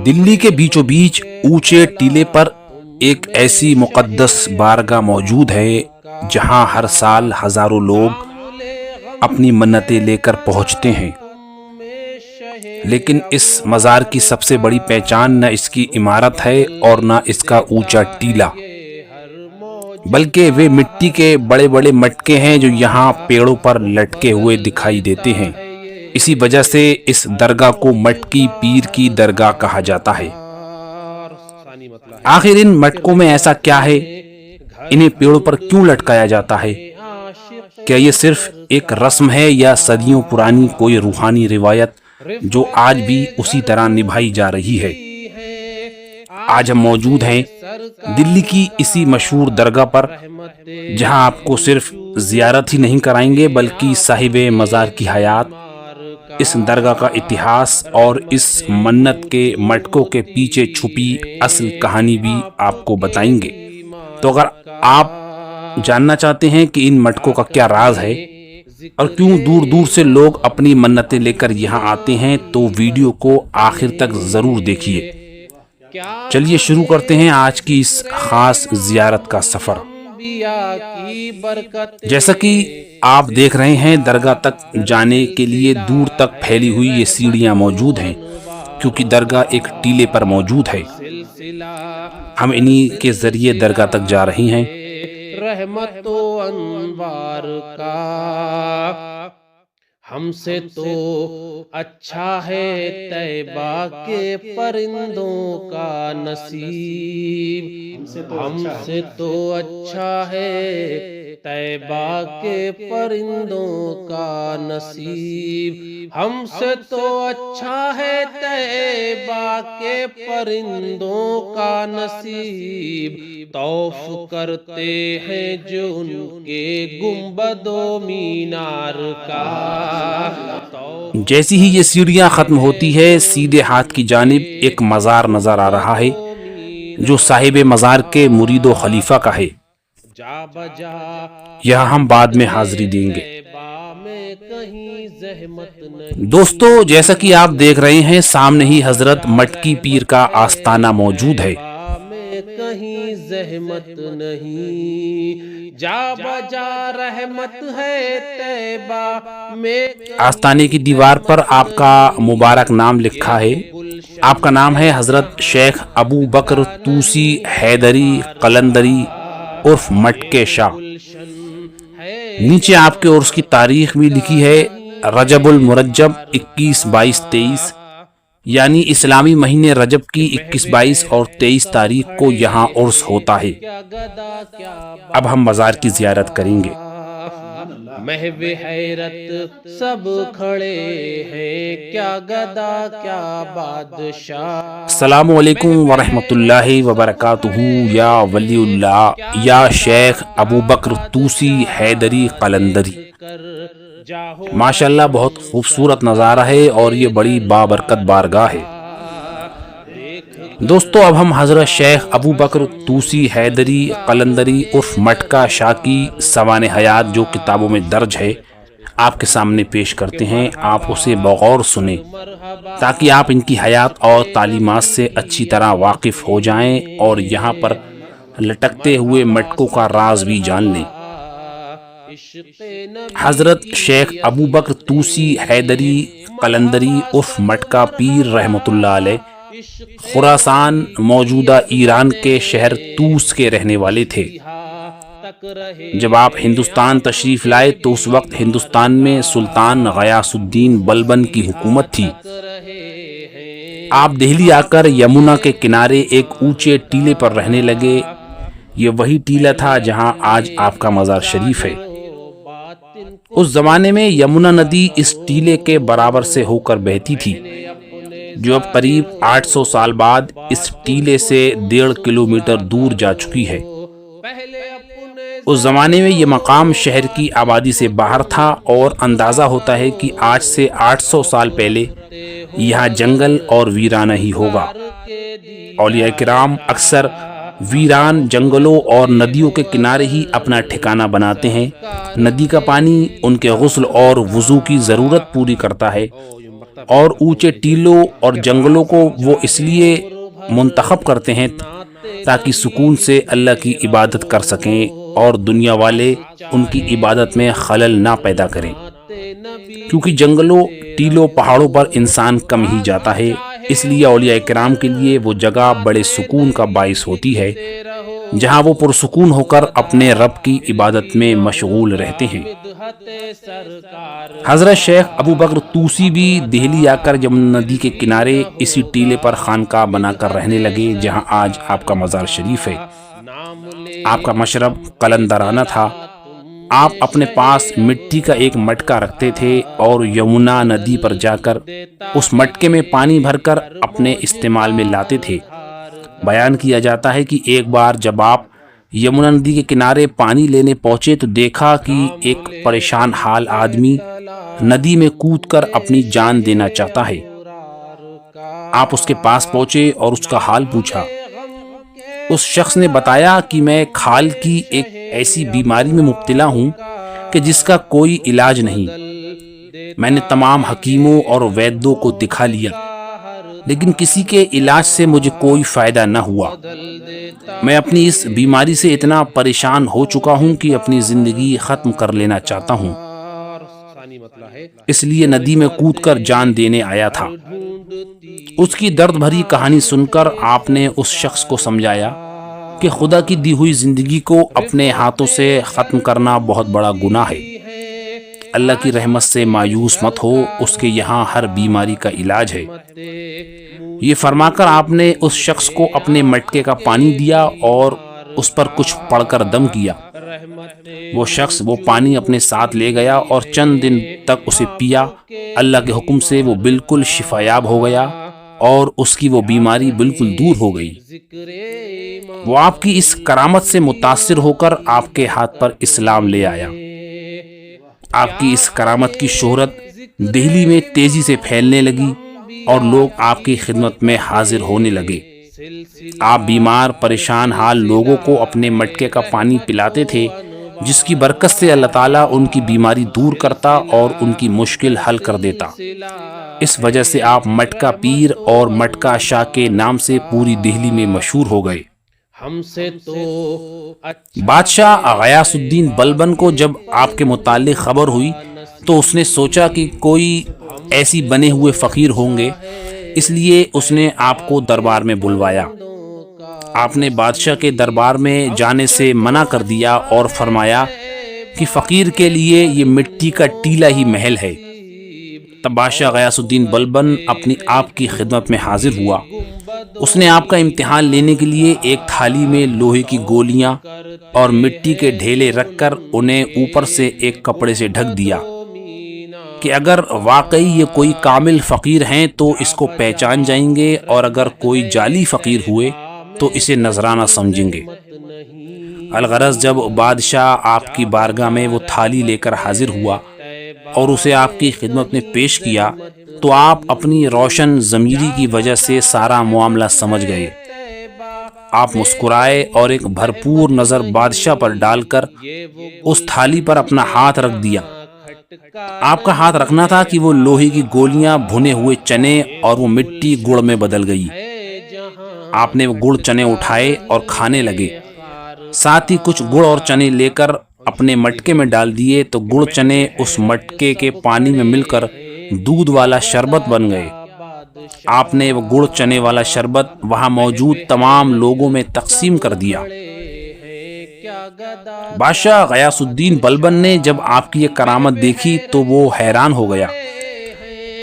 دلی کے بیچوں بیچ اونچے ٹیلے پر ایک ایسی مقدس بارگاہ موجود ہے جہاں ہر سال ہزاروں لوگ اپنی منتیں لے کر پہنچتے ہیں، لیکن اس مزار کی سب سے بڑی پہچان نہ اس کی عمارت ہے اور نہ اس کا اونچا ٹیلہ، بلکہ وہ مٹی کے بڑے بڑے مٹکے ہیں جو یہاں پیڑوں پر لٹکے ہوئے دکھائی دیتے ہیں۔ اسی وجہ سے اس درگاہ کو مٹکی پیر کی درگاہ کہا جاتا ہے۔ آخر ان مٹکوں میں ایسا کیا ہے؟ انہیں پیڑوں پر کیوں لٹکایا جاتا ہے؟ کیا یہ صرف ایک رسم ہے یا صدیوں پرانی کوئی روحانی روایت جو آج بھی اسی طرح نبھائی جا رہی ہے؟ آج ہم موجود ہیں دلی کی اسی مشہور درگاہ پر، جہاں آپ کو صرف زیارت ہی نہیں کرائیں گے بلکہ صاحب مزار کی حیات، اس درگاہ کا اتہاس اور اس منت کے مٹکوں کے پیچھے چھپی اصل کہانی بھی آپ کو بتائیں گے۔ تو اگر آپ جاننا چاہتے ہیں کہ ان مٹکوں کا کیا راز ہے اور کیوں دور دور سے لوگ اپنی منتیں لے کر یہاں آتے ہیں، تو ویڈیو کو آخر تک ضرور دیکھیے۔ چلیے شروع کرتے ہیں آج کی اس خاص زیارت کا سفر۔ جیسا کہ آپ دیکھ رہے ہیں، درگاہ تک جانے کے لیے دور تک پھیلی ہوئی یہ سیڑھیاں موجود ہیں، کیونکہ درگاہ ایک ٹیلے پر موجود ہے۔ ہم انہی کے ذریعے درگاہ تک جا رہے ہیں۔ رحمت و انوار کا ہم سے تو اچھا ہے طیبہ کے پرندوں کا نصیب، ہم سے تو اچھا ہے طیبہ کے پرندوں کا نصیب، ہم سے تو اچھا ہے طیبہ کے پرندوں کا نصیب، طوف کرتے ہیں جو ان کے گنبد و مینار کا۔ جیسی ہی یہ سیڑھیاں ختم ہوتی ہے، سیدھے ہاتھ کی جانب ایک مزار نظر آ رہا ہے جو صاحب مزار کے مرید و خلیفہ کا ہے۔ یہاں ہم بعد میں حاضری دیں گے۔ دوستو، جیسا کہ آپ دیکھ رہے ہیں، سامنے ہی حضرت مٹکی پیر کا آستانہ موجود ہے۔ کہیں زحمت نہیں، جا بجا رحمت ہے طیبہ میں۔ آستانے کی دیوار پر آپ کا مبارک نام لکھا ہے۔ آپ کا نام ہے حضرت شیخ ابو بکر توسی حیدری قلندری عرف مٹکے شاہ۔ نیچے آپ کے عرس کی تاریخ بھی لکھی ہے، رجب المرجب 21، 22، 23، یعنی اسلامی مہینے رجب کی 21، 22 اور 23 تاریخ کو یہاں عرس ہوتا ہے۔ اب ہم مزار کی زیارت کریں گے۔ محو حیرت سب کھڑے ہیں، کیا گدا کیا بادشاہ۔ السلام علیکم ورحمۃ اللہ وبرکاتہ، یا ولی اللہ، یا شیخ ابو بکر توسی حیدری قلندری۔ ماشاءاللہ بہت خوبصورت نظارہ ہے اور یہ بڑی بابرکت بارگاہ ہے۔ دوستو، اب ہم حضرت شیخ ابو بکر توسی حیدری قلندری عرف مٹکا شاہ کی سوانح حیات جو کتابوں میں درج ہے آپ کے سامنے پیش کرتے ہیں۔ آپ اسے بغور سنیں تاکہ آپ ان کی حیات اور تعلیمات سے اچھی طرح واقف ہو جائیں اور یہاں پر لٹکتے ہوئے مٹکوں کا راز بھی جان لیں۔ حضرت شیخ ابو بکر توسی حیدری قلندری عرف مٹکا پیر رحمۃ اللہ علیہ خراسان موجودہ ایران کے شہر توس کے رہنے والے تھے۔ جب آپ ہندوستان تشریف لائے تو اس وقت ہندوستان میں سلطان غیاث الدین بلبن کی حکومت تھی۔ آپ دہلی آ کر یمنا کے کنارے ایک اونچے ٹیلے پر رہنے لگے۔ یہ وہی ٹیلہ تھا جہاں آج آپ کا مزار شریف ہے۔ اس زمانے میں یمنا ندی اس ٹیلے کے برابر سے ہو کر بہتی تھی، جو اب قریب 800 سال بعد اس ٹیلے سے 1.5 کلومیٹر دور جا چکی ہے۔ اس زمانے میں یہ مقام شہر کی آبادی سے باہر تھا اور اندازہ ہوتا ہے کہ آج سے 800 سال پہلے یہاں جنگل اور ویرانہ ہی ہوگا۔ اولیاء کرام اکثر ویران جنگلوں اور ندیوں کے کنارے ہی اپنا ٹھکانہ بناتے ہیں۔ ندی کا پانی ان کے غسل اور وضو کی ضرورت پوری کرتا ہے، اور اونچے ٹیلوں اور جنگلوں کو وہ اس لیے منتخب کرتے ہیں تاکہ سکون سے اللہ کی عبادت کر سکیں اور دنیا والے ان کی عبادت میں خلل نہ پیدا کریں، کیونکہ جنگلوں، ٹیلوں، پہاڑوں پر انسان کم ہی جاتا ہے، اس لیے اولیاء کرام کے لیے وہ جگہ بڑے سکون کا باعث ہوتی ہے جہاں وہ پرسکون ہو کر اپنے رب کی عبادت میں مشغول رہتے ہیں۔ حضرت شیخ ابو بکر طوسی بھی دہلی آ کر یمنا ندی کے کنارے اسی ٹیلے پر خانقاہ بنا کر رہنے لگے جہاں آج آپ کا مزار شریف ہے۔ آپ کا مشرب قلندرانہ تھا۔ آپ اپنے پاس مٹی کا ایک مٹکا رکھتے تھے اور یمنا ندی پر جا کر اس مٹکے میں پانی بھر کر اپنے استعمال میں لاتے تھے۔ بیان کیا جاتا ہے کہ ایک بار جب آپ یمنا ندی کے کنارے پانی لینے پہنچے تو دیکھا کہ ایک پریشان حال آدمی ندی میں کود کر اپنی جان دینا چاہتا ہے۔ آپ اس کے پاس پہنچے اور اس کا حال پوچھا۔ اس شخص نے بتایا کہ میں کھال کی ایک ایسی بیماری میں مبتلا ہوں کہ جس کا کوئی علاج نہیں۔ میں نے تمام حکیموں اور ویدوں کو دکھا لیا لیکن کسی کے علاج سے مجھے کوئی فائدہ نہ ہوا۔ میں اپنی اس بیماری سے اتنا پریشان ہو چکا ہوں کہ اپنی زندگی ختم کر لینا چاہتا ہوں، اس لیے ندی میں کود کر جان دینے آیا تھا۔ اس کی درد بھری کہانی سن کر آپ نے اس شخص کو سمجھایا کہ خدا کی دی ہوئی زندگی کو اپنے ہاتھوں سے ختم کرنا بہت بڑا گناہ ہے۔ اللہ کی رحمت سے مایوس مت ہو، اس کے یہاں ہر بیماری کا علاج ہے۔ یہ فرما کر آپ نے اس شخص کو اپنے مٹکے کا پانی دیا اور اس پر کچھ پڑھ کر دم کیا۔ وہ شخص وہ پانی اپنے ساتھ لے گیا اور چند دن تک اسے پیا۔ اللہ کے حکم سے وہ بالکل شفایاب ہو گیا اور اس کی وہ بیماری بالکل دور ہو گئی۔ وہ آپ کی اس کرامت سے متاثر ہو کر آپ کے ہاتھ پر اسلام لے آیا۔ آپ کی اس کرامت کی شہرت دہلی میں تیزی سے پھیلنے لگی اور لوگ آپ کی خدمت میں حاضر ہونے لگے۔ آپ بیمار پریشان حال لوگوں کو اپنے مٹکے کا پانی پلاتے تھے، جس کی برکت سے اللہ تعالیٰ ان کی بیماری دور کرتا اور ان کی مشکل حل کر دیتا۔ اس وجہ سے آپ مٹکا پیر اور مٹکا شاہ کے نام سے پوری دہلی میں مشہور ہو گئے۔ بادشاہ غیاث الدین بلبن کو جب آپ کے متعلق خبر ہوئی تو اس نے سوچا کہ کوئی ایسی بنے ہوئے فقیر ہوں گے، اس لیے اس نے آپ کو دربار میں بلوایا۔ آپ نے بادشاہ کے دربار میں جانے سے منع کر دیا اور فرمایا کہ فقیر کے لیے یہ مٹی کا ٹیلا ہی محل ہے۔ تب بادشاہ غیاث الدین بلبن اپنی آپ کی خدمت میں حاضر ہوا۔ اس نے آپ کا امتحان لینے کے لیے ایک تھالی میں لوہے کی گولیاں اور مٹی کے ڈھیلے رکھ کر انہیں اوپر سے ایک کپڑے سے ڈھک دیا کہ اگر واقعی یہ کوئی کامل فقیر ہیں تو اس کو پہچان جائیں گے اور اگر کوئی جعلی فقیر ہوئے تو اسے نذرانہ سمجھیں گے۔ الغرض جب بادشاہ آپ کی بارگاہ میں وہ تھالی لے کر حاضر ہوا اور اسے آپ کی خدمت میں پیش کیا تو آپ اپنی روشن ضمیری کی وجہ سے سارا معاملہ سمجھ گئے۔ آپ مسکرائے اور ایک بھرپور نظر بادشاہ پر ڈال کر اس تھالی پر اپنا ہاتھ رکھ دیا۔ آپ کا ہاتھ رکھنا تھا کہ وہ لوہے کی گولیاں بھنے ہوئے چنے اور وہ مٹی گڑ میں بدل گئی۔ آپ نے وہ گڑ چنے اٹھائے اور کھانے لگے، ساتھ ہی کچھ گڑ اور چنے لے کر اپنے مٹکے میں ڈال دیے تو گڑ چنے اس مٹکے کے پانی میں مل کر دودھ والا شربت بن گئے۔ آپ نے وہ گڑ چنے والا شربت وہاں موجود تمام لوگوں میں تقسیم کر دیا۔ بادشاہ غیاث الدین بلبن نے جب آپ کی یہ کرامت دیکھی تو وہ حیران ہو گیا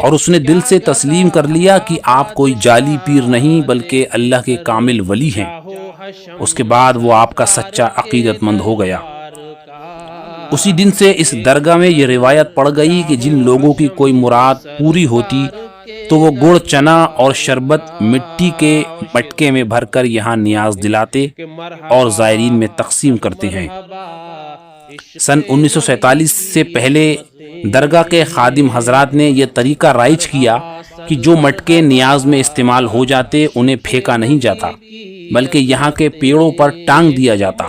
اور اس نے دل سے تسلیم کر لیا کہ آپ کوئی جعلی پیر نہیں بلکہ اللہ کے کامل ولی ہیں۔ اس کے بعد وہ آپ کا سچا عقیدت مند ہو گیا۔ اسی دن سے اس درگاہ میں یہ روایت پڑ گئی کہ جن لوگوں کی کوئی مراد پوری ہوتی تو وہ گڑ چنا اور شربت مٹی کے مٹکے میں بھر کر یہاں نیاز دلاتے اور زائرین میں تقسیم کرتے ہیں۔ سن 1947 سے پہلے درگاہ کے خادم حضرات نے یہ طریقہ رائج کیا کہ جو مٹکے نیاز میں استعمال ہو جاتے انہیں پھینکا نہیں جاتا بلکہ یہاں کے پیڑوں پر ٹانگ دیا جاتا۔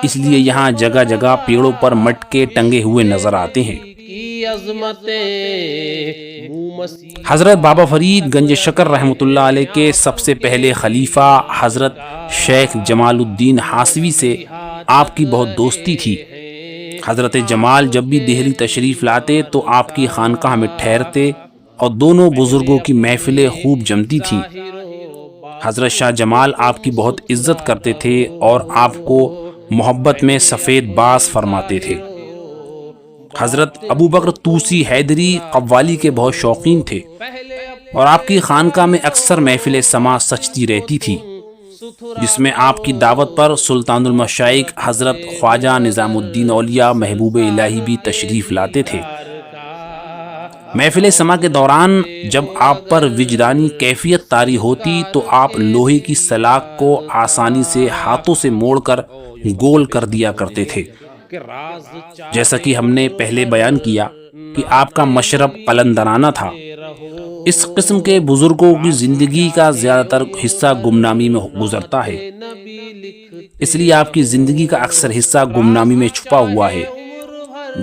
اس لیے یہاں جگہ جگہ پیڑوں پر مٹکے ٹنگے ہوئے نظر آتے ہیں۔ حضرت بابا فرید گنج شکر رحمۃ اللہ علیہ کے سب سے پہلے خلیفہ حضرت شیخ جمال الدین حاصوی سے آپ کی بہت دوستی تھی۔ حضرت جمال جب بھی دہلی تشریف لاتے تو آپ کی خانقاہ میں ٹھہرتے اور دونوں بزرگوں کی محفلیں خوب جمتی تھیں۔ حضرت شاہ جمال آپ کی بہت عزت کرتے تھے اور آپ کو محبت میں سفید باز فرماتے تھے۔ حضرت ابو بکر طوسی حیدری قوالی کے بہت شوقین تھے اور آپ کی خانقاہ میں اکثر محفل سماع سجتی رہتی تھی، جس میں آپ کی دعوت پر سلطان المشائخ حضرت خواجہ نظام الدین اولیاء محبوب الہی بھی تشریف لاتے تھے۔ محفل سماع کے دوران جب آپ پر وجدانی کیفیت طاری ہوتی تو آپ لوہے کی سلاخ کو آسانی سے ہاتھوں سے موڑ کر گول کر دیا کرتے تھے۔ جیسا کہ ہم نے پہلے بیان کیا کہ آپ کا مشرب قلندرانہ تھا۔ اس قسم کے بزرگوں کی زندگی کا زیادہ تر حصہ گمنامی میں گزرتا ہے، اس لیے آپ کی زندگی کا اکثر حصہ گمنامی میں چھپا ہوا ہے،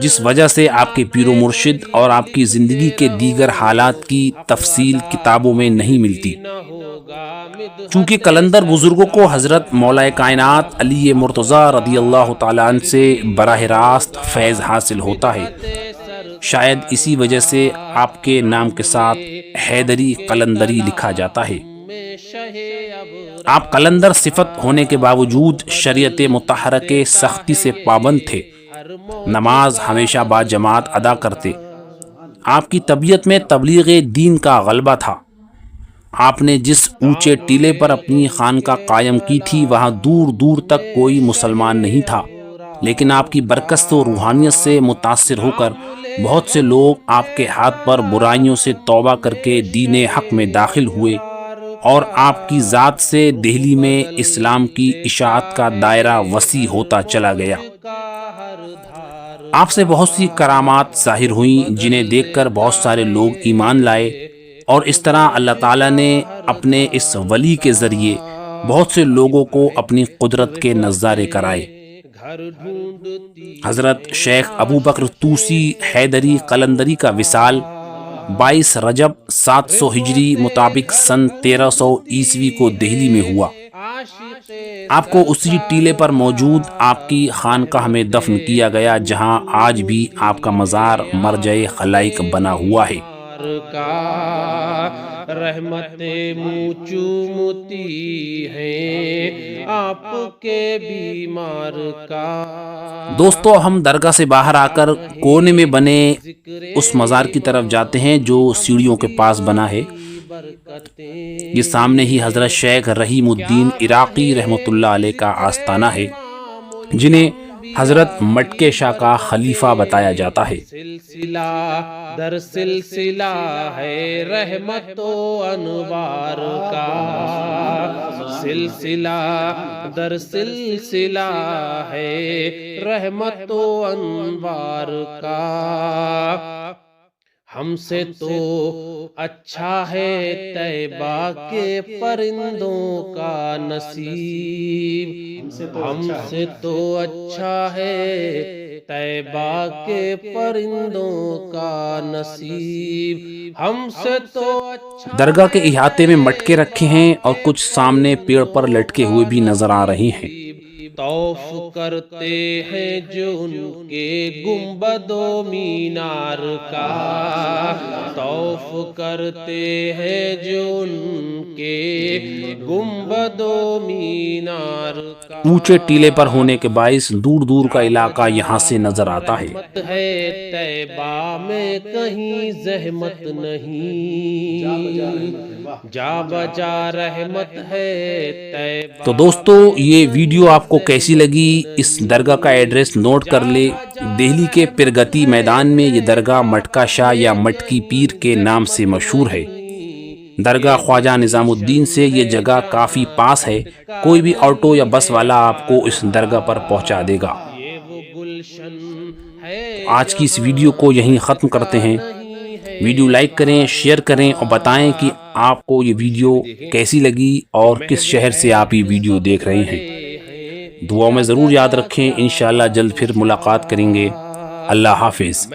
جس وجہ سے آپ کے پیر و مرشد اور آپ کی زندگی کے دیگر حالات کی تفصیل کتابوں میں نہیں ملتی۔ چونکہ قلندر بزرگوں کو حضرت مولا کائنات علی مرتضیٰ رضی اللہ تعالیٰ عنہ سے براہ راست فیض حاصل ہوتا ہے، شاید اسی وجہ سے آپ کے نام کے ساتھ حیدری قلندری لکھا جاتا ہے۔ آپ قلندر صفت ہونے کے باوجود شریعت مطہرہ کے سختی سے پابند تھے، نماز ہمیشہ با جماعت ادا کرتے۔ آپ کی طبیعت میں تبلیغ دین کا غلبہ تھا۔ آپ نے جس اونچے ٹیلے پر اپنی خانقاہ قائم کی تھی وہاں دور دور تک کوئی مسلمان نہیں تھا، لیکن آپ کی برکت و روحانیت سے متاثر ہو کر بہت سے لوگ آپ کے ہاتھ پر برائیوں سے توبہ کر کے دین حق میں داخل ہوئے اور آپ کی ذات سے دہلی میں اسلام کی اشاعت کا دائرہ وسیع ہوتا چلا گیا۔ آپ سے بہت سی کرامات ظاہر ہوئیں جنہیں دیکھ کر بہت سارے لوگ ایمان لائے، اور اس طرح اللہ تعالیٰ نے اپنے اس ولی کے ذریعے بہت سے لوگوں کو اپنی قدرت کے نظارے کرائے۔ حضرت شیخ ابو بکر طوسی حیدری قلندری کا وصال 22 رجب 700 ہجری مطابق سن 1300 عیسوی کو دہلی میں ہوا۔ آپ کو اسی ٹیلے پر موجود آپ کی خانقاہ میں دفن کیا گیا، جہاں آج بھی آپ کا مزار مرجع خلائق بنا ہوا ہے۔ رحمت منہ چومتی ہے آپ کے بیمار کا۔ دوستو، ہم درگاہ سے باہر آ کر کونے میں بنے اس مزار کی طرف جاتے ہیں جو سیڑھیوں کے پاس بنا ہے۔ یہ سامنے ہی حضرت شیخ رحیم الدین عراقی رحمۃ اللہ علیہ کا آستانہ ہے، جنہیں حضرت مٹکے شاہ کا خلیفہ بتایا جاتا ہے۔ سلسلہ در سلسلہ ہے رحمت و انوار کا، سلسلہ در سلسلہ ہے رحمت و انوار کا۔ ہم سے تو اچھا ہے طیبہ کے پرندوں کا نصیب، ہم سے تو اچھا ہے طیبہ کے پرندوں کا نصیب، ہم سے تو اچھا۔ درگاہ کے احاطے میں مٹکے رکھے ہیں اور کچھ سامنے پیڑ پر لٹکے ہوئے بھی نظر آ رہے ہیں۔ طوف کرتے ہیں جو ان کے گنبد و مینار کا، طوف کرتے ہیں جو ان کے گنبد و مینار کا۔ اونچے ٹیلے پر ہونے کے باعث دور دور کا علاقہ یہاں سے نظر آتا ہے۔ طیبہ میں کہیں زحمت نہیں، جا بجا رحمت ہے طیبہ۔ تو دوستو، یہ ویڈیو آپ کو کیسی لگی؟ اس درگاہ کا ایڈریس نوٹ کر لے۔ دہلی کے پرگتی میدان میں یہ درگاہ مٹکا شاہ یا مٹکی پیر کے نام سے مشہور ہے۔ درگاہ خواجہ نظام الدین سے یہ جگہ کافی پاس ہے، کوئی بھی آٹو یا بس والا آپ کو اس درگاہ پر پہنچا دے گا۔ آج کی اس ویڈیو کو یہیں ختم کرتے ہیں۔ ویڈیو لائک کریں، شیئر کریں اور بتائیں کہ آپ کو یہ ویڈیو کیسی لگی اور کس شہر سے آپ یہ ویڈیو دیکھ رہے ہیں۔ دعاؤں میں ضرور یاد رکھیں، انشاءاللہ جلد پھر ملاقات کریں گے۔ اللہ حافظ۔